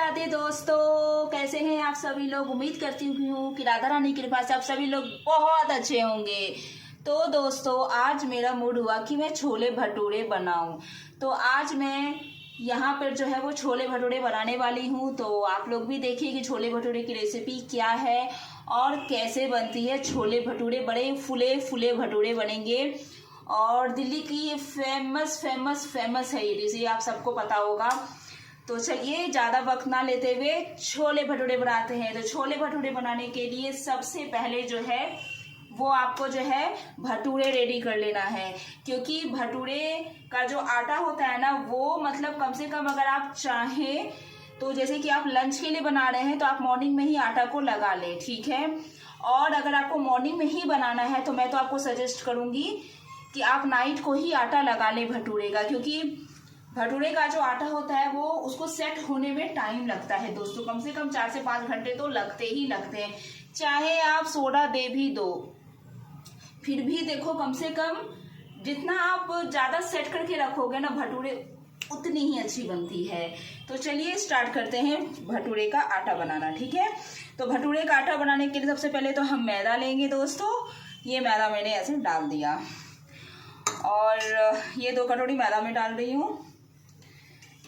राधे दोस्तों, कैसे हैं आप सभी लोग। उम्मीद करती हूँ कि राधा रानी की कृपा से आप सभी लोग बहुत अच्छे होंगे। तो दोस्तों, आज मेरा मूड हुआ कि मैं छोले भटूरे बनाऊं। तो आज मैं यहाँ पर जो है वो छोले भटूरे बनाने वाली हूँ। तो आप लोग भी देखिए कि छोले भटूरे की रेसिपी क्या है और कैसे बनती है। छोले भटूरे बड़े फुले फुले भटूरे बनेंगे और दिल्ली की ये फेमस फेमस फेमस है ये डिश, ये आप सबको पता होगा। तो चलिए ज़्यादा वक्त ना लेते हुए छोले भटूरे बनाते हैं। तो छोले भटूरे बनाने के लिए सबसे पहले जो है वो आपको जो है भटूरे रेडी कर लेना है, क्योंकि भटूरे का जो आटा होता है ना वो मतलब कम से कम अगर आप चाहें तो जैसे कि आप लंच के लिए बना रहे हैं तो आप मॉर्निंग में ही आटा को लगा लें, ठीक है। और अगर आपको मॉर्निंग में ही बनाना है तो मैं तो आपको सजेस्ट करूँगी कि आप नाइट को ही आटा लगा लें भटूरे का, क्योंकि भटूरे का जो आटा होता है वो उसको सेट होने में टाइम लगता है दोस्तों। कम से कम 4 से 5 घंटे तो लगते ही लगते हैं, चाहे आप सोडा दे भी दो फिर भी देखो कम से कम जितना आप ज़्यादा सेट करके रखोगे ना भटूरे उतनी ही अच्छी बनती है। तो चलिए स्टार्ट करते हैं भटूरे का आटा बनाना, ठीक है। तो भटूरे का आटा बनाने के लिए सबसे पहले तो हम मैदा लेंगे दोस्तों। ये मैदा मैंने ऐसे डाल दिया और ये 2 कटोरी मैदा में डाल रही हूँ।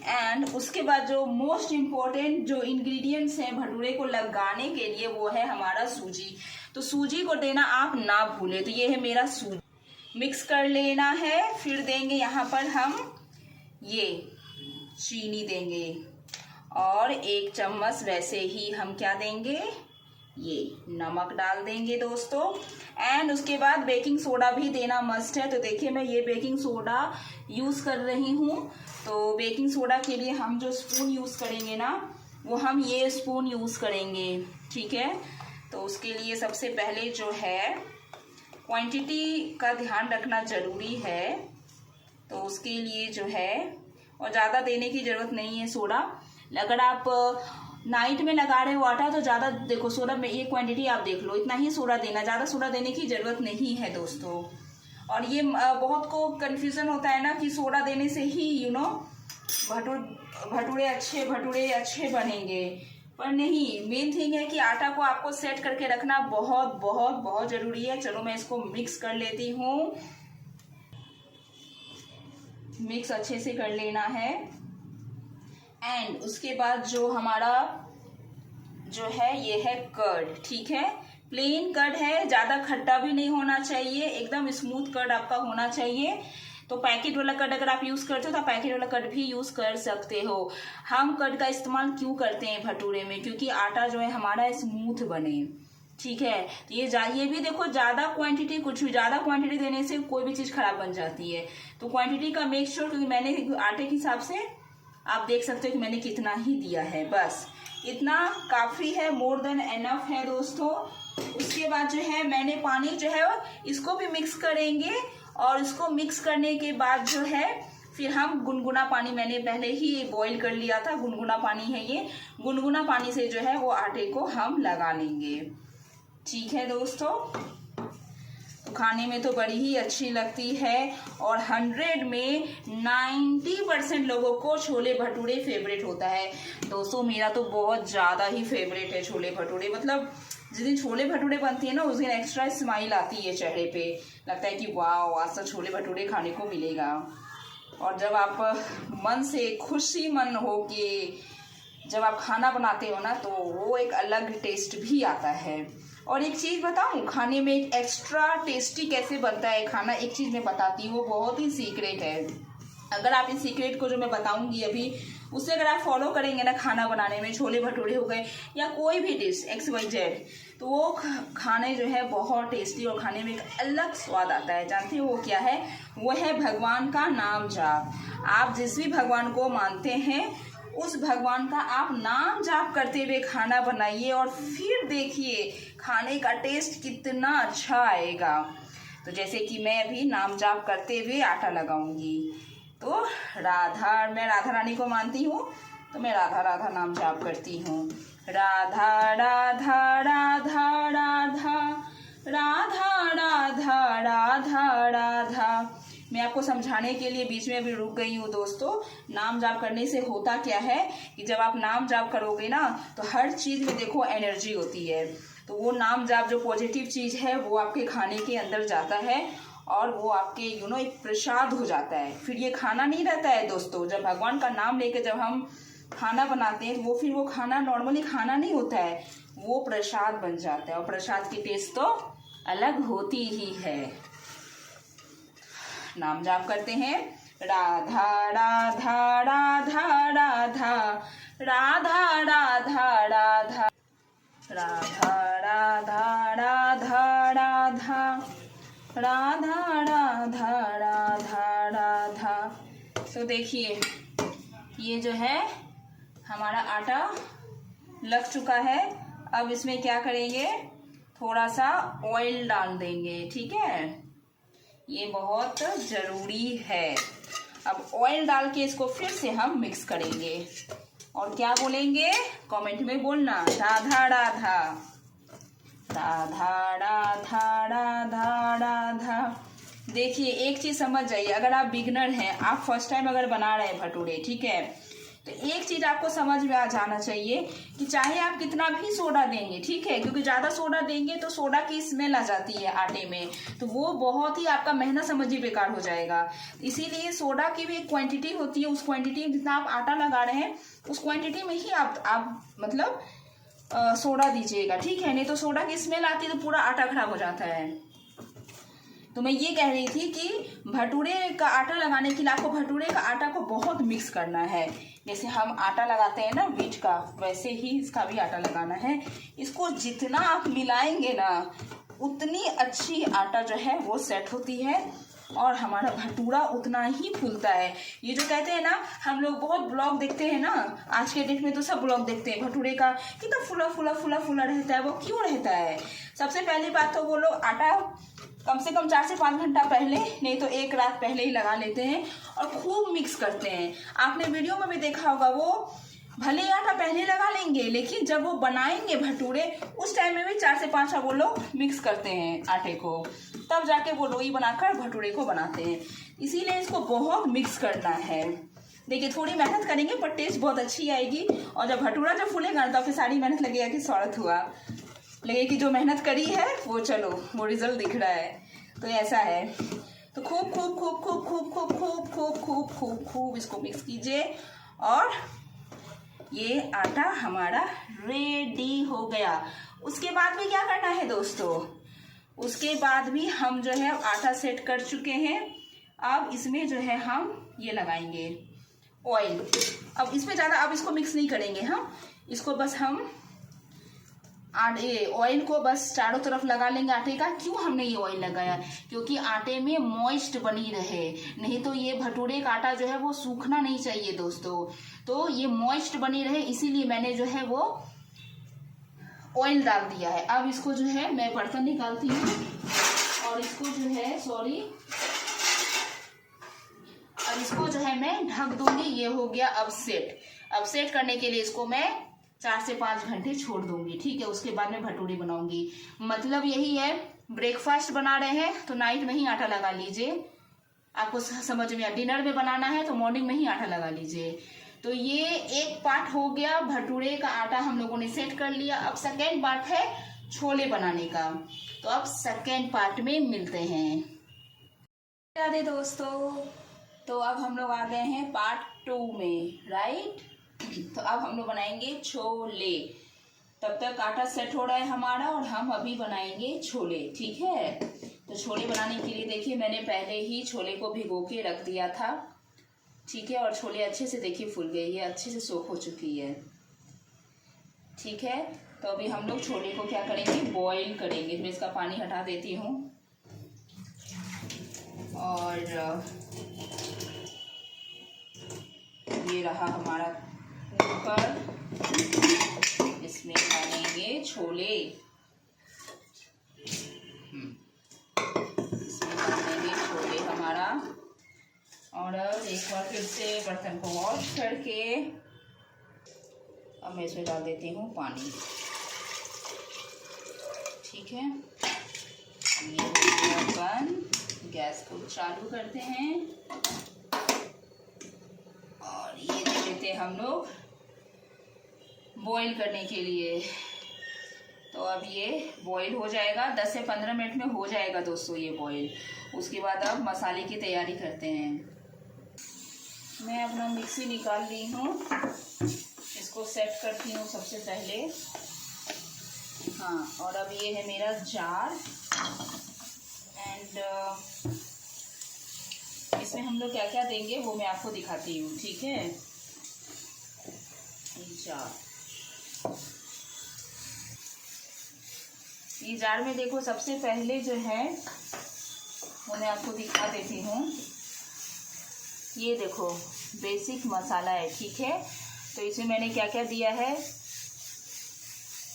एंड उसके बाद जो मोस्ट इम्पॉर्टेंट जो इंग्रेडिएंट्स हैं भटूरे को लगाने के लिए वो है हमारा सूजी। तो सूजी को देना आप ना भूलें। तो ये है मेरा सूजी, मिक्स कर लेना है। फिर देंगे यहाँ पर हम ये चीनी देंगे और 1 चम्मच वैसे ही हम क्या देंगे, ये नमक डाल देंगे दोस्तों। एंड उसके बाद बेकिंग सोडा भी देना मस्ट है। तो देखिए मैं ये बेकिंग सोडा यूज़ कर रही हूँ। तो बेकिंग सोडा के लिए हम जो स्पून यूज़ करेंगे ना वो हम ये स्पून यूज़ करेंगे, ठीक है। तो उसके लिए सबसे पहले जो है क्वांटिटी का ध्यान रखना ज़रूरी है। तो उसके लिए जो है और ज़्यादा देने की ज़रूरत नहीं है सोडा। अगर आप नाइट में लगा रहे हो आटा तो ज़्यादा देखो सोडा में ये क्वांटिटी आप देख लो, इतना ही सोडा देना, ज़्यादा सोडा देने की ज़रूरत नहीं है दोस्तों। और ये बहुत को कन्फ्यूज़न होता है ना कि सोडा देने से ही भटूरे अच्छे बनेंगे, पर नहीं। मेन थिंग है कि आटा को आपको सेट करके रखना बहुत बहुत बहुत ज़रूरी है। चलो मैं इसको मिक्स कर लेती हूँ। मिक्स अच्छे से कर लेना है। एंड उसके बाद जो हमारा जो है ये है कर्ड, ठीक है। प्लेन कर्ड है, ज़्यादा खट्टा भी नहीं होना चाहिए, एकदम स्मूथ कर्ड आपका होना चाहिए। तो पैकेट वाला कर्ड अगर आप यूज़ करते हो तो पैकेट वाला कर्ड भी यूज़ कर सकते हो। हम कर्ड का इस्तेमाल क्यों करते हैं भटूरे में, क्योंकि आटा जो है हमारा स्मूथ बने, ठीक है। तो ये भी देखो ज़्यादा क्वांटिटी, कुछ भी ज़्यादा क्वांटिटी देने से कोई भी चीज़ खराब बन जाती है। तो क्वांटिटी का मेक श्योर, क्योंकि मैंने आटे के हिसाब से आप देख सकते हो कि मैंने कितना ही दिया है, बस इतना काफ़ी है, मोर देन एनफ है दोस्तों। उसके बाद जो है मैंने पानी जो है इसको भी मिक्स करेंगे और इसको मिक्स करने के बाद जो है फिर हम गुनगुना पानी, मैंने पहले ही बॉईल कर लिया था, गुनगुना पानी है ये, गुनगुना पानी से जो है वो आटे को हम लगा लेंगे, ठीक है दोस्तों। तो खाने में तो बड़ी ही अच्छी लगती है और 100 में 90% लोगों को छोले भटूरे फेवरेट होता है दोस्तों। मेरा तो बहुत ज़्यादा ही फेवरेट है छोले भटूरे। मतलब जिस दिन छोले भटूरे बनती है ना उस दिन एक्स्ट्रा स्माइल आती है चेहरे पे, लगता है कि वाह आज तो छोले भटूरे खाने को मिलेगा। और जब आप मन से खुशी मन हो कि जब आप खाना बनाते हो ना तो वो एक अलग टेस्ट भी आता है। और एक चीज़ बताऊं, खाने में एक एक्स्ट्रा टेस्टी कैसे बनता है खाना, एक चीज़ मैं बताती हूँ, वो बहुत ही सीक्रेट है। अगर आप इस सीक्रेट को जो मैं बताऊंगी अभी उससे अगर आप फॉलो करेंगे ना खाना बनाने में, छोले भटूरे हो गए या कोई भी डिश XYZ, तो वो खाने जो है बहुत टेस्टी और खाने में एक अलग स्वाद आता है। जानते हो वो क्या है, वो है भगवान का नाम जाप। आप जिस भी भगवान को मानते हैं उस भगवान का आप नाम जाप करते हुए खाना बनाइए और फिर देखिए खाने का टेस्ट कितना अच्छा आएगा। तो जैसे कि मैं अभी नाम जाप करते हुए आटा लगाऊंगी, तो मैं राधा रानी को मानती हूँ तो मैं राधा राधा नाम जाप करती हूँ। राधा राधा राधा राधा राधा राधा राधा राधा मैं आपको समझाने के लिए बीच में भी रुक गई हूँ दोस्तों। नाम जाप करने से होता क्या है कि जब आप नाम जाप करोगे ना तो हर चीज में देखो एनर्जी होती है। तो वो नाम जाप जो पॉजिटिव चीज है वो आपके खाने के अंदर जाता है और वो आपके एक प्रसाद हो जाता है। फिर ये खाना नहीं रहता है दोस्तों। जब भगवान का नाम लेके जब हम खाना बनाते हैं वो फिर वो खाना नॉर्मली खाना नहीं होता है, वो प्रसाद बन जाता है और प्रसाद की टेस्ट तो अलग होती ही है। नाम जाप करते हैं। राधा राधा राधा राधा राधा राधा राधा राधा राधा राधा राधा राधा राधा राधा राधा। तो देखिए ये जो है हमारा आटा लग चुका है। अब इसमें क्या करेंगे, थोड़ा सा ऑयल डाल देंगे। ठीक है, ये बहुत जरूरी है। अब ऑयल डाल के इसको फिर से हम मिक्स करेंगे और क्या बोलेंगे कमेंट में बोलना, राधा राधा राधा राधा राधा राधा। देखिए एक चीज समझ जाइए, अगर आप बिगनर हैं, आप फर्स्ट टाइम अगर बना रहे हैं भटूरे, ठीक है, तो एक चीज आपको समझ में आ जाना चाहिए कि चाहे आप कितना भी सोडा देंगे, ठीक है, क्योंकि ज्यादा सोडा देंगे तो सोडा की स्मेल आ जाती है आटे में, तो वो बहुत ही आपका मेहनत समझिए बेकार हो जाएगा। इसीलिए सोडा की भी एक क्वांटिटी होती है, उस क्वांटिटी में जितना आप आटा लगा रहे हैं उस क्वांटिटी में ही आप मतलब सोडा दीजिएगा। ठीक है, नहीं तो सोडा की स्मेल आती है तो पूरा आटा खराब हो जाता है। तो मैं ये कह रही थी कि भटूरे का आटा लगाने के लिए आपको भटूरे का आटा को बहुत मिक्स करना है। जैसे हम आटा लगाते हैं ना व्हीट का, वैसे ही इसका भी आटा लगाना है। इसको जितना आप मिलाएंगे ना उतनी अच्छी आटा जो है वो सेट होती है और हमारा भटूरा उतना ही फूलता है। ये जो कहते हैं ना, हम लोग बहुत ब्लॉग देखते हैं ना, आज के डेट में तो सब ब्लॉग देखते हैं भटूरे का, कितना फूला फूला फूला फूला रहता है। वो क्यों रहता है? सबसे पहली बात तो वो लोग आटा कम से कम 4 से 5 घंटा पहले, नहीं तो एक रात पहले ही लगा लेते हैं और खूब मिक्स करते हैं। आपने वीडियो में भी देखा होगा, वो भले ही आटा पहले लगा लेंगे लेकिन जब वो बनाएंगे भटूरे उस टाइम में भी 4 से 5 वो लोग मिक्स करते हैं आटे को, तब जाके वो लोई बनाकर भटूरे को बनाते हैं। इसीलिए इसको बहुत मिक्स करना है। देखिए थोड़ी मेहनत करेंगे पर टेस्ट बहुत अच्छी आएगी और जब भटूरा जब फूलेगा ना तो फिर सारी मेहनत लगेगा कि स्वागत हुआ, लगे कि जो मेहनत करी है वो चलो वो रिजल्ट दिख रहा है। तो ऐसा है, तो खूब खूब खूब खूब खूब खूब खूब खूब खूब खूब खूब इसको मिक्स कीजिए और ये आटा हमारा रेडी हो गया। उसके बाद भी क्या करना है दोस्तों, उसके बाद भी हम जो है आटा सेट कर चुके हैं। अब इसमें जो है हम ये लगाएंगे ऑयल। अब इसमें ज़्यादा अब इसको मिक्स नहीं करेंगे हम, इसको बस हम ऑयल को बस चारों तरफ लगा लेंगे आटे का। क्यों हमने ये ऑयल लगाया? क्योंकि आटे में मॉइस्ट बनी रहे, नहीं तो ये भटूरे का आटा जो है वो सूखना नहीं चाहिए दोस्तों। तो ये मॉइस्ट बनी रहे इसीलिए मैंने जो है वो ऑयल डाल दिया है। अब इसको जो है मैं बर्तन निकालती हूँ और इसको जो है अब इसको जो है मैं ढक दूंगी। ये हो गया अब सेट। अब सेट करने के लिए इसको मैं 4 से 5 घंटे छोड़ दूंगी। ठीक है, उसके बाद में भटूरे बनाऊंगी। मतलब यही है, ब्रेकफास्ट बना रहे हैं तो नाइट में ही आटा लगा लीजिए, आपको समझ में। डिनर में बनाना है तो मॉर्निंग में ही आटा लगा लीजिए। तो ये एक पार्ट हो गया, भटूरे का आटा हम लोगों ने सेट कर लिया। अब सेकेंड पार्ट है छोले बनाने का, तो अब सेकेंड पार्ट में मिलते हैं। राधे दोस्तों, तो अब हम लोग आ गए हैं पार्ट 2 में, राइट। तो अब हम लोग बनाएंगे छोले। तब तक आटा सेट हो रहा है हमारा और हम अभी बनाएंगे छोले। ठीक है, तो छोले बनाने के लिए देखिए मैंने पहले ही छोले को भिगो के रख दिया था। ठीक है, और छोले अच्छे से देखिए फूल गई है, अच्छे से सोख हो चुकी है। ठीक है, तो अभी हम लोग छोले को क्या करेंगे, बॉईल करेंगे। मैं इसका पानी हटा देती हूँ और ये रहा हमारा कुकर, इसमें डालेंगे छोले। इसमें डालेंगे छोले हमारा। और एक बार फिर से बर्तन को वॉश करके अब मैं इसमें डाल देती हूँ पानी। ठीक है, ये हो गया बंद। गैस को चालू करते हैं और ये दे देते हैं हम लोग बॉईल करने के लिए। तो अब ये बॉईल हो जाएगा, 10 से 15 मिनट में हो जाएगा दोस्तों ये बॉईल। उसके बाद अब मसाले की तैयारी करते हैं। मैं अपना मिक्सी निकाल ली हूँ, इसको सेट करती हूँ सबसे पहले। हाँ, और अब ये है मेरा जार एंड इसमें हम लोग क्या क्या देंगे वो मैं आपको दिखाती हूँ, ठीक है। ये जार में देखो, सबसे पहले जो है वो मैं आपको दिखा देती हूँ। ये देखो बेसिक मसाला है, ठीक है। तो इसमें मैंने क्या क्या दिया है,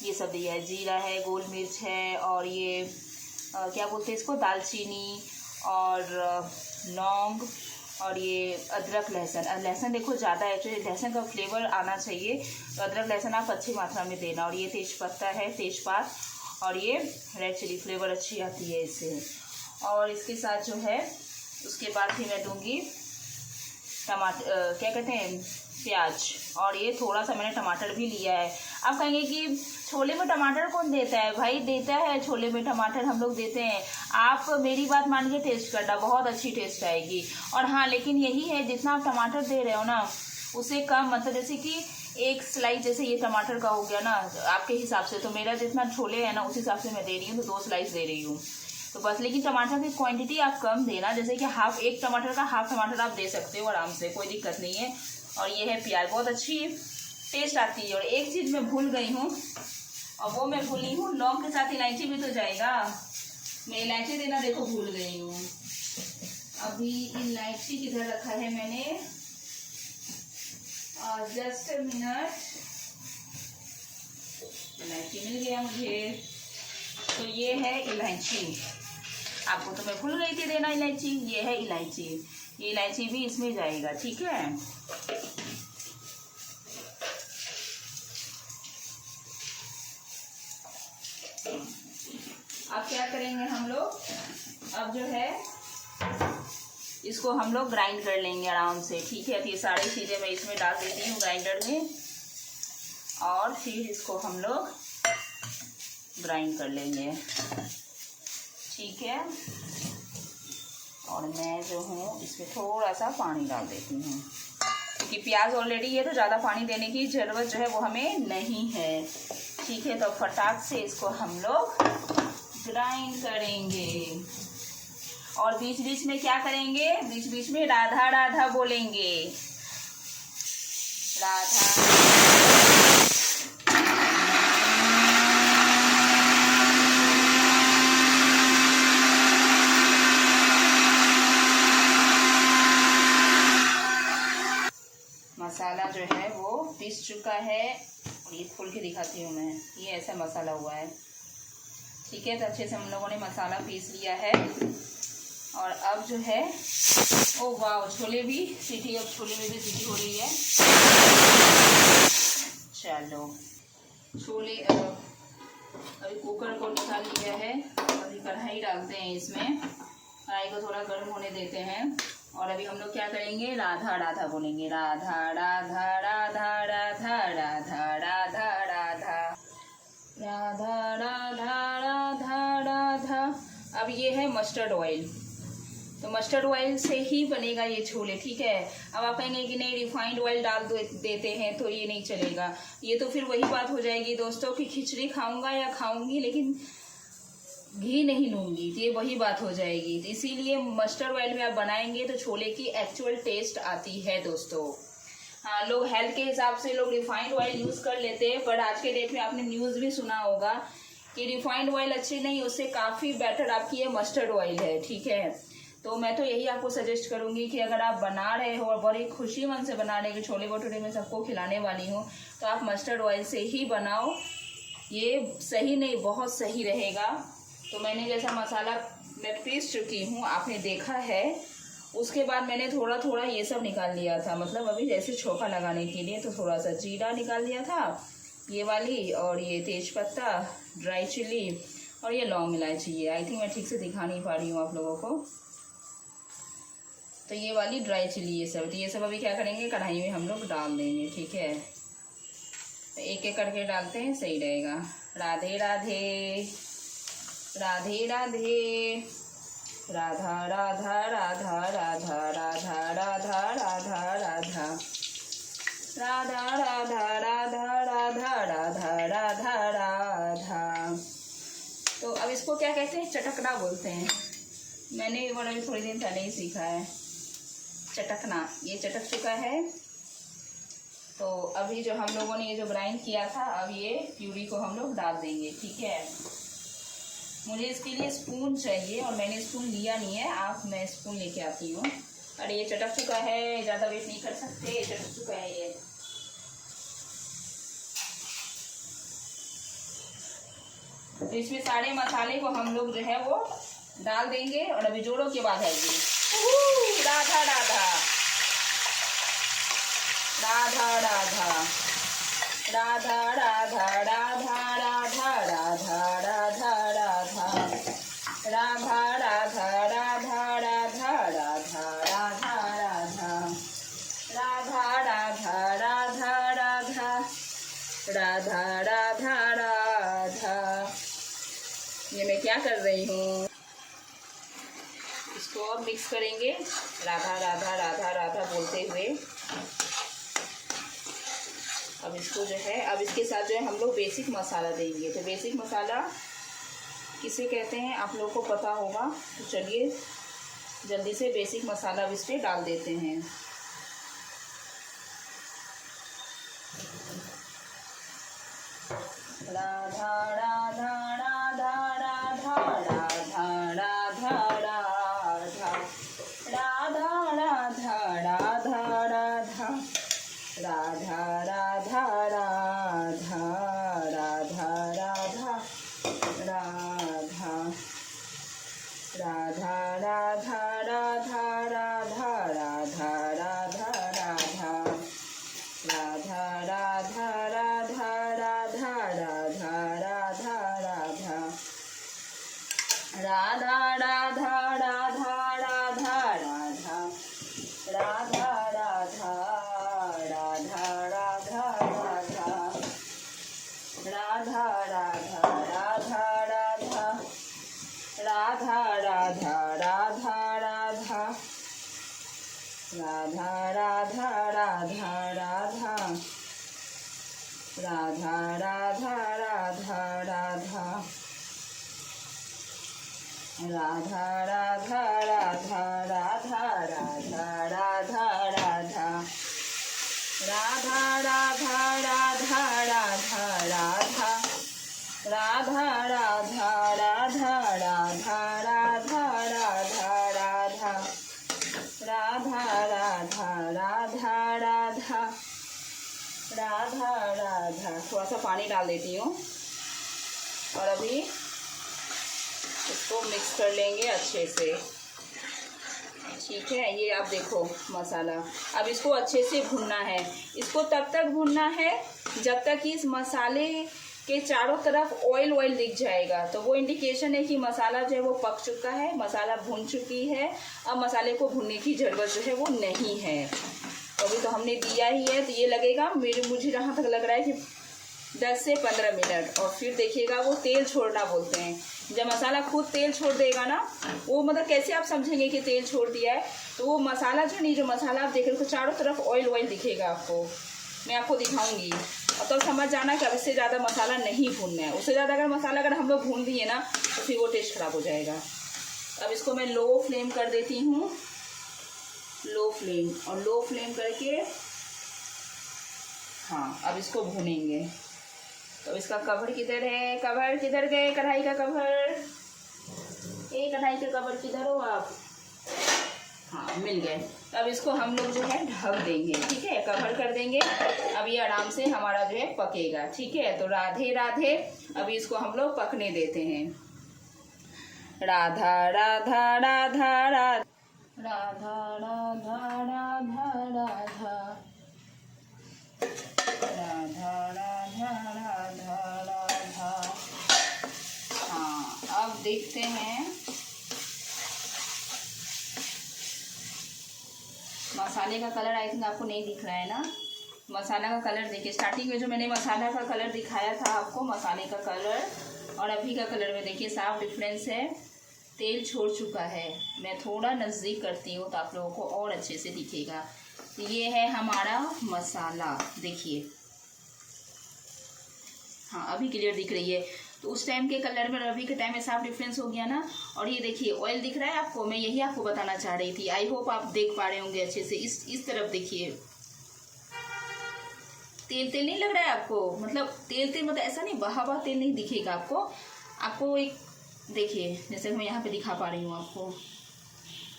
ये सब दिया है। जीरा है, गोल मिर्च है, और ये क्या बोलते हैं इसको, दालचीनी और लौंग, और ये अदरक लहसुन। लहसुन देखो ज़्यादा है, एक्चुअली लहसुन का फ्लेवर आना चाहिए, तो अदरक लहसुन आप अच्छी मात्रा में देना। और ये तेज़पत्ता है, तेज़पात, और ये रेड चिली, फ्लेवर अच्छी आती है इससे। और इसके साथ जो है उसके बाद फिर मैं दूंगी टमाटर, क्या कहते हैं, प्याज। और ये थोड़ा सा मैंने टमाटर भी लिया है। आप कहेंगे कि छोले में टमाटर कौन देता है? भाई देता है, छोले में टमाटर हम लोग देते हैं। आप मेरी बात मान के टेस्ट करना, बहुत अच्छी टेस्ट आएगी। और हाँ, लेकिन यही है, जितना आप टमाटर दे रहे हो ना उससे कम, मतलब जैसे कि एक स्लाइस, जैसे ये टमाटर का हो गया ना आपके हिसाब से, तो मेरा जितना छोले है ना उस हिसाब से मैं दे रही हूँ, तो 2 स्लाइस दे रही हूँ। तो बस, लेकिन टमाटर की क्वांटिटी आप कम देना, जैसे कि एक टमाटर का हाफ टमाटर आप दे सकते हो आराम से, कोई दिक्कत नहीं है। और ये है प्याज, बहुत अच्छी टेस्ट आती है। और एक चीज़ मैं भूल गई हूँ, और वो मैं भूली हूँ, लौंग के साथ इलायची भी तो जाएगा। मैं इलायची देना देखो भूल गई हूँ। अभी इलायची किधर रखा है मैंने, जस्ट अ मिनट। इलायची मिल गया मुझे। तो ये है इलायची, आपको तो मैं भूल गई थी देना इलायची। ये है इलायची, ये इलायची भी इसमें जाएगा, ठीक है। अब क्या करेंगे हम लोग, अब जो है इसको हम लोग ग्राइंड कर लेंगे आराम से, ठीक है। तो ये सारी चीज़ें मैं इसमें डाल देती हूँ ग्राइंडर में, और फिर इसको हम लोग ग्राइंड कर लेंगे, ठीक है। और मैं जो हूँ इसमें थोड़ा सा पानी डाल देती हूँ, क्योंकि प्याज ऑलरेडी है, तो ज़्यादा पानी देने की ज़रूरत जो है वो हमें नहीं है, ठीक है। तो फटाक से इसको हम लोग ग्राइंड करेंगे। और बीच बीच में क्या करेंगे, बीच बीच में राधा राधा बोलेंगे, राधा। मसाला जो है वो पीस चुका है, और ये खोल के दिखाती हूँ मैं, ये ऐसा मसाला हुआ है, ठीक है। तो अच्छे से हम लोगों ने मसाला पीस लिया है। और अब जो है, ओ वाह, छोले भी सीटी, अब छोले में भी सीटी हो रही है। चलो, छोले अभी कुकर को निकाल लिया है, अभी कढ़ाई डालते हैं इसमें, कढ़ाई को थोड़ा गर्म होने देते हैं। और अभी हम लोग क्या करेंगे, राधा राधा बोलेंगे, राधा राधा राधा राधा राधा राधा राधा राधा राधा राधा राधा। अब ये है मस्टर्ड ऑयल, तो मस्टर्ड ऑयल से ही बनेगा ये छोले, ठीक है। अब आप कहेंगे कि नहीं रिफाइंड ऑयल डाल देते हैं तो ये नहीं चलेगा, ये तो फिर वही बात हो जाएगी दोस्तों कि खिचड़ी खाऊंगा या खाऊंगी लेकिन घी नहीं लूँगी, तो ये वही बात हो जाएगी। तो इसीलिए मस्टर्ड ऑयल में आप बनाएंगे तो छोले की एक्चुअल टेस्ट आती है दोस्तों। हाँ, लोग हेल्थ के हिसाब से लोग रिफाइंड ऑयल यूज़ कर लेते हैं, पर आज के डेट में आपने न्यूज़ भी सुना होगा कि रिफाइंड ऑयल अच्छी नहीं, उससे काफ़ी बेटर आपकी ये मस्टर्ड ऑयल है, ठीक है। तो मैं तो यही आपको सजेस्ट करूंगी कि अगर आप बना रहे हो और बड़ी खुशी मन से बना रहे हो कि छोले भटूरे में सबको खिलाने वाली हूँ, तो आप मस्टर्ड ऑयल से ही बनाओ, ये सही नहीं बहुत सही रहेगा। तो मैंने जैसा मसाला मैं पीस चुकी हूँ, आपने देखा है, उसके बाद मैंने थोड़ा थोड़ा ये सब निकाल लिया था, मतलब अभी जैसे छोका लगाने के लिए, तो थोड़ा सा जीरा निकाल लिया था ये वाली, और ये तेज़पत्ता, ड्राई चिली, और ये लौंग इलायची। ये आई थिंक मैं ठीक से दिखा नहीं पा रही हूँ आप लोगों को, तो ये वाली ड्राई चिली ये सब, तो ये सब अभी क्या करेंगे, कढ़ाई में हम लोग डाल देंगे। ठीक है, तो एक एक करके डालते हैं, सही रहेगा। राधे राधे, राधे राधे, राधा राधा राधा राधा राधा राधा राधा राधा, राधा राधा राधा राधा राधा राधा राधा। तो अब इसको क्या कहते हैं, चटकना बोलते हैं। मैंने ये वर्ड अभी थोड़ी दिन पहले ही सीखा है, चटकना। ये चटक चुका है। तो अभी जो हम लोगों ने ये जो ग्राइंड किया था, अब ये प्यूरी को हम लोग डाल देंगे। ठीक है, मुझे इसके लिए स्पून चाहिए और मैंने स्पून लिया नहीं है, मैं स्पून लेके आती हूँ। अरे ये चटक चुका है, ज़्यादा वेट नहीं कर सकते, चटक चुका है ये। तो इसमें सारे मसाले को हम लोग जो है वो डाल देंगे और अभी जोड़ों की आवाज आएगी, राधा राधा, राधा राधा, राधा राधा, राधा राधा, राधा राधा, राधा राधा, राधा राधा, राधा राधा, राधा राधा, राधा राधा, राधा राधा, राधा राधा राधा। ये मैं क्या कर रही हूँ, इसको अब मिक्स करेंगे, राधा राधा राधा राधा बोलते हुए। अब इसको जो है, अब इसके साथ जो है हम लोग बेसिक मसाला देंगे। तो बेसिक मसाला किसे कहते हैं आप लोगों को पता होगा, तो चलिए जल्दी से बेसिक मसाला अब इस पर डाल देते हैं। राधा राधा राधा राधा राधा राधा राधा, राधा राधा राधा राधा, राधा राधा राधा, राधा राधा राधा, राधा राधा राधा राधा, राधा राधा राधा, राधा राधा राधा राधा, राधा राधा राधा, राधा राधा राधा राधा राधा, राधा राधा राधा राधा राधा, राधा राधा राधा राधा, राधा राधा राधा राधा, राधा राधा राधा राधा, राधा राधा राधा राधा, राधा राधा राधा राधा, राधा राधा राधा, राधा राधा राधा राधा राधा, राधा राधा राधा राधा राधा राधा राधा, राधा राधा राधा राधा, राधा राधा। थोड़ा सा पानी डाल देती हूँ और अभी इसको मिक्स कर लेंगे अच्छे से। ठीक है, ये आप देखो मसाला, अब इसको अच्छे से भुनना है। इसको तब तक भुनना है जब तक कि इस मसाले के चारों तरफ ऑयल दिख जाएगा, तो वो इंडिकेशन है कि मसाला जो है वो पक चुका है, मसाला भुन चुकी है। अब मसाले को भुनने की ज़रूरत जो है वो नहीं है। अभी तो हमने दिया ही है, तो ये लगेगा मुझे जहाँ तक लग रहा है कि 10 से 15 मिनट। और फिर देखिएगा वो तेल छोड़ना बोलते हैं, जब मसाला खुद तेल छोड़ देगा ना, वो मतलब कैसे आप समझेंगे कि तेल छोड़ दिया है, तो वो मसाला जो नहीं, जो मसाला आप देख रहे हो चारों तरफ ऑयल दिखेगा आपको, मैं आपको दिखाऊंगी। और तब समझ जाना कि अब इससे ज़्यादा मसाला नहीं भूनना है। उससे ज़्यादा अगर मसाला हम लोग भून दिए ना, तो फिर वो टेस्ट ख़राब हो जाएगा। अब इसको मैं लो फ्लेम कर देती हूँ, लो फ्लेम, और लो फ्लेम करके हाँ अब इसको भूनेंगे। तो इसका कवर किधर है, कवर किधर गए, कढ़ाई का कवर, कढ़ाई का कवर किधर हो आप, हाँ मिल गए। तो अब इसको हम लोग जो है ढक देंगे। ठीक है, कवर कर देंगे। अब ये आराम से हमारा जो है पकेगा। ठीक है, तो राधे राधे। अभी इसको हम लोग पकने देते हैं। राधा राधा राधा राधा, राधा राधा राधा राधा, राधा राधा राधा राधा। हाँ अब देखते हैं, मसाले का कलर आई थिंक आपको नहीं दिख रहा है ना। मसाला का कलर देखिए, स्टार्टिंग में जो मैंने मसाला का कलर दिखाया था आपको, मसाले का कलर और अभी का कलर में देखिए साफ डिफरेंस है। तेल छोड़ चुका है। मैं थोड़ा नज़दीक करती हूँ तो आप लोगों को और अच्छे से दिखेगा। तो ये है हमारा मसाला, देखिए हाँ अभी क्लियर दिख रही है। तो उस टाइम के कलर में और अभी के टाइम में साफ डिफरेंस हो गया ना। और ये देखिए ऑयल दिख रहा है आपको, मैं यही आपको बताना चाह रही थी। आई होप आप देख पा रहे होंगे अच्छे से। इस तरफ देखिए, तेल तेल नहीं लग रहा है आपको, मतलब तेल मतलब ऐसा नहीं, बहा बहा तेल नहीं दिखेगा आपको एक देखिए जैसे मैं यहाँ पे दिखा पा रही हूँ आपको।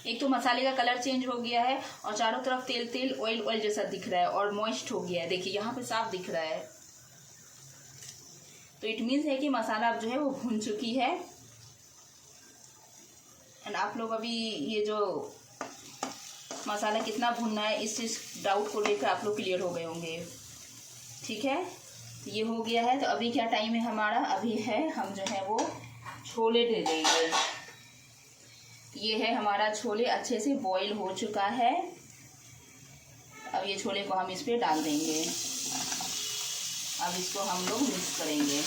एक तो मसाले का कलर चेंज हो गया है और चारों तरफ तेल तेल ऑयल ऑयल जैसा दिख रहा है और मॉइस्ट हो गया है। देखिए यहाँ पे साफ दिख रहा है। तो इट मीन्स है कि मसाला अब जो है वो भुन चुकी है। एंड आप लोग अभी ये जो मसाला कितना भुनना है इस चीज़ डाउट को लेकर आप लोग क्लियर हो गए होंगे। ठीक है, ये हो गया है। तो अभी क्या टाइम है हमारा, अभी है हम जो है वो छोले दे देंगे। ये है हमारा छोले, अच्छे से बॉईल हो चुका है। अब ये छोले को हम इस पे डाल देंगे। अब इसको हम लोग मिक्स करेंगे।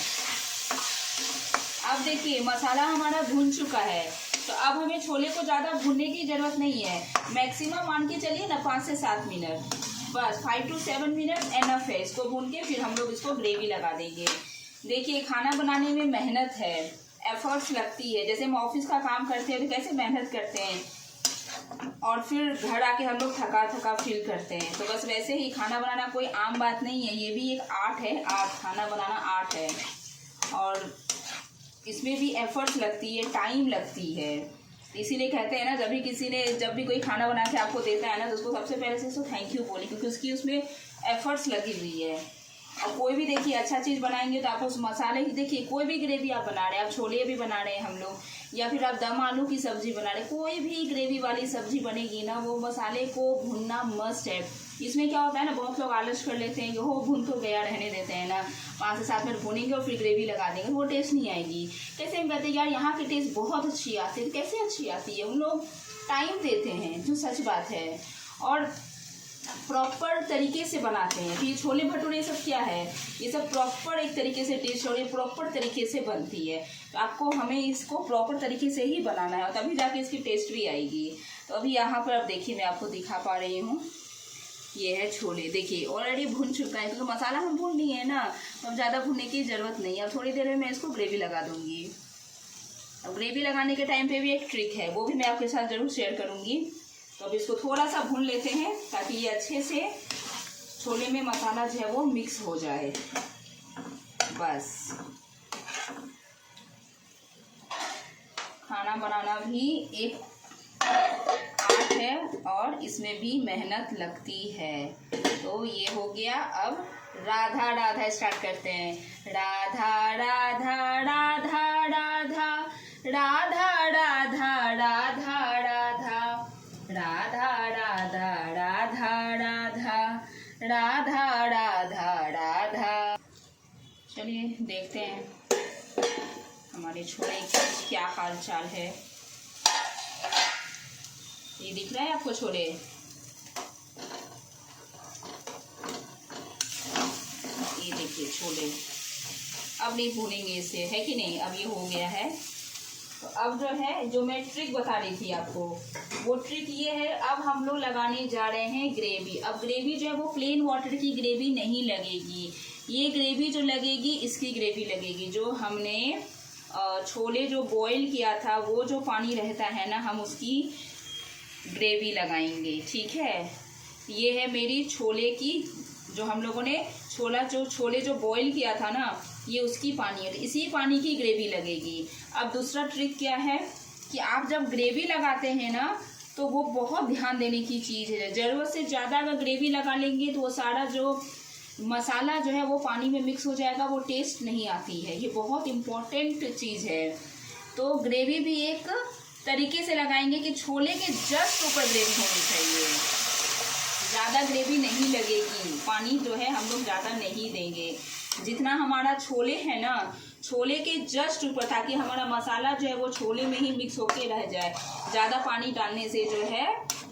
अब देखिए मसाला हमारा भुन चुका है। तो अब हमें छोले को ज़्यादा भुनने की ज़रूरत नहीं है। मैक्सिमम मान के चलिए ना 5 से 7 मिनट, बस 5 to 7 मिनट एनफ है। इसको भून के फिर हम लोग इसको ग्रेवी लगा देंगे। देखिए खाना बनाने में मेहनत है, एफर्ट्स लगती है। जैसे हम ऑफिस का काम करते हैं तो कैसे मेहनत करते हैं और फिर घर आके हम लोग थका थका फील करते हैं। तो बस वैसे ही खाना बनाना कोई आम बात नहीं है, ये भी एक आर्ट है। खाना बनाना आर्ट है और इसमें भी एफर्ट्स लगती है, टाइम लगती है। इसीलिए कहते हैं ना जब भी कोई खाना बना के आपको देता है ना तो उसको सबसे पहले से उसको थैंक यू बोले, क्योंकि उसकी उसमें एफर्ट्स लगी हुई है। और कोई भी देखिए अच्छा चीज़ बनाएंगे तो आप उस मसाले की देखिए, कोई भी ग्रेवी आप बना रहे हैं, आप छोले भी बना रहे हैं हम लोग, या फिर आप दम आलू की सब्जी बना रहे हैं, कोई भी ग्रेवी वाली सब्जी बनेगी ना वो मसाले को भुनना मस्ट है। इसमें क्या होता है ना, बहुत लोग आलस कर लेते हैं कि हो भुन तो गया, रहने देते हैं ना, 5 से 7 मिनट भुनेंगे और फिर ग्रेवी लगा देंगे, वो टेस्ट नहीं आएगी। कैसे हम कहते हैं यार यहाँ की टेस्ट बहुत अच्छी आती है, कैसे अच्छी आती है, उन लोग टाइम देते हैं, जो सच बात है, और प्रॉपर तरीके से बनाते हैं। तो ये छोले भटूरे सब क्या है, ये सब प्रॉपर एक तरीके से टेस्ट और ये प्रॉपर तरीके से बनती है। तो आपको हमें इसको प्रॉपर तरीके से ही बनाना है और तभी जाके इसकी टेस्ट भी आएगी। तो अभी यहाँ पर अब देखिए मैं आपको दिखा पा रही हूँ, ये है छोले। देखिए ऑलरेडी भुन चुका है, तो मसाला हम भून लिए है ना, अब ज़्यादा भुनने की ज़रूरत नहीं है। अब थोड़ी देर में मैं इसको ग्रेवी लगा दूँगी। अब ग्रेवी लगाने के टाइम पे भी एक ट्रिक है, वो भी मैं आपके साथ ज़रूर शेयर करूँगी। तो अब इसको थोड़ा सा भून लेते हैं ताकि ये अच्छे से छोले में मसाला जो है वो मिक्स हो जाए। बस खाना बनाना भी एक आर्ट है और इसमें भी मेहनत लगती है। तो ये हो गया। अब राधा राधा स्टार्ट करते हैं। राधा राधा राधा राधा राधा राधा राधा राधा राधा राधा राधा राधा राधा राधा राधा। चलिए देखते हैं हमारे छोले की क्या हाल चाल है। ये दिख रहा है आपको छोले, ये देखिए छोले। अब नहीं भूनेंगे इसे, है कि नहीं। अब ये हो गया है। तो अब जो है, जो मैं ट्रिक बता रही थी आपको, वो ट्रिक ये है, अब हम लोग लगाने जा रहे हैं ग्रेवी। अब ग्रेवी जो है वो प्लेन वाटर की ग्रेवी नहीं लगेगी, ये ग्रेवी जो लगेगी इसकी ग्रेवी लगेगी। जो हमने छोले जो बॉईल किया था वो जो पानी रहता है ना, हम उसकी ग्रेवी लगाएंगे। ठीक है, ये है मेरी छोले की, जो हम लोगों ने छोले जो बॉईल किया था ना, ये उसकी पानी है, तो इसी पानी की ग्रेवी लगेगी। अब दूसरा ट्रिक क्या है कि आप जब ग्रेवी लगाते हैं ना तो वो बहुत ध्यान देने की चीज़ है। ज़रूरत से ज़्यादा अगर ग्रेवी लगा लेंगे तो वो सारा जो मसाला जो है वो पानी में मिक्स हो जाएगा, वो टेस्ट नहीं आती है। ये बहुत इम्पोर्टेंट चीज़ है। तो ग्रेवी भी एक तरीके से लगाएंगे कि छोले के जस्ट ऊपर ग्रेवी होनी चाहिए, ज़्यादा ग्रेवी नहीं लगेगी। पानी जो है हम लोग ज़्यादा नहीं देंगे, जितना हमारा छोले है ना, छोले के जस्ट ऊपर, ताकि हमारा मसाला जो है वो छोले में ही मिक्स होके रह जाए। ज़्यादा पानी डालने से जो है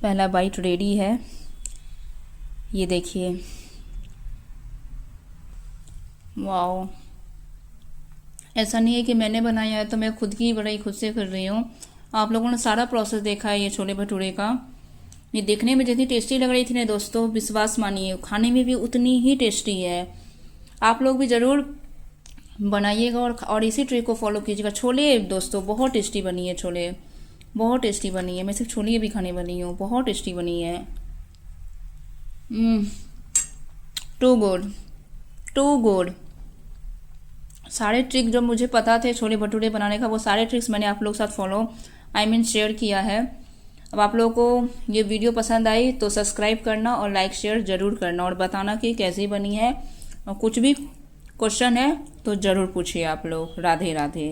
पहला बाइट रेडी है, ये देखिए। वाओ, ऐसा नहीं है कि मैंने बनाया है तो मैं खुद की बड़ाई खुद से कर रही हूँ। आप लोगों ने सारा प्रोसेस देखा है ये छोले भटूरे का। ये देखने में जितनी टेस्टी लग रही थी ना दोस्तों, विश्वास मानिए खाने में भी उतनी ही टेस्टी है। आप लोग भी ज़रूर बनाइएगा और इसी ट्रिक को फॉलो कीजिएगा। छोले दोस्तों बहुत टेस्टी बनी है, छोले बहुत टेस्टी बनी है। मैं सिर्फ छोले भी खाने बनी हूँ, बहुत टेस्टी बनी है। Too good, too good. सारे ट्रिक जो मुझे पता थे छोले भटूरे बनाने का, वो सारे ट्रिक्स मैंने आप लोग के साथ फॉलो शेयर किया है। अब आप लोगों को ये वीडियो पसंद आई तो सब्सक्राइब करना और लाइक शेयर ज़रूर करना और बताना कि कैसी बनी है। और कुछ भी क्वेश्चन है तो ज़रूर पूछिए आप लोग। राधे राधे।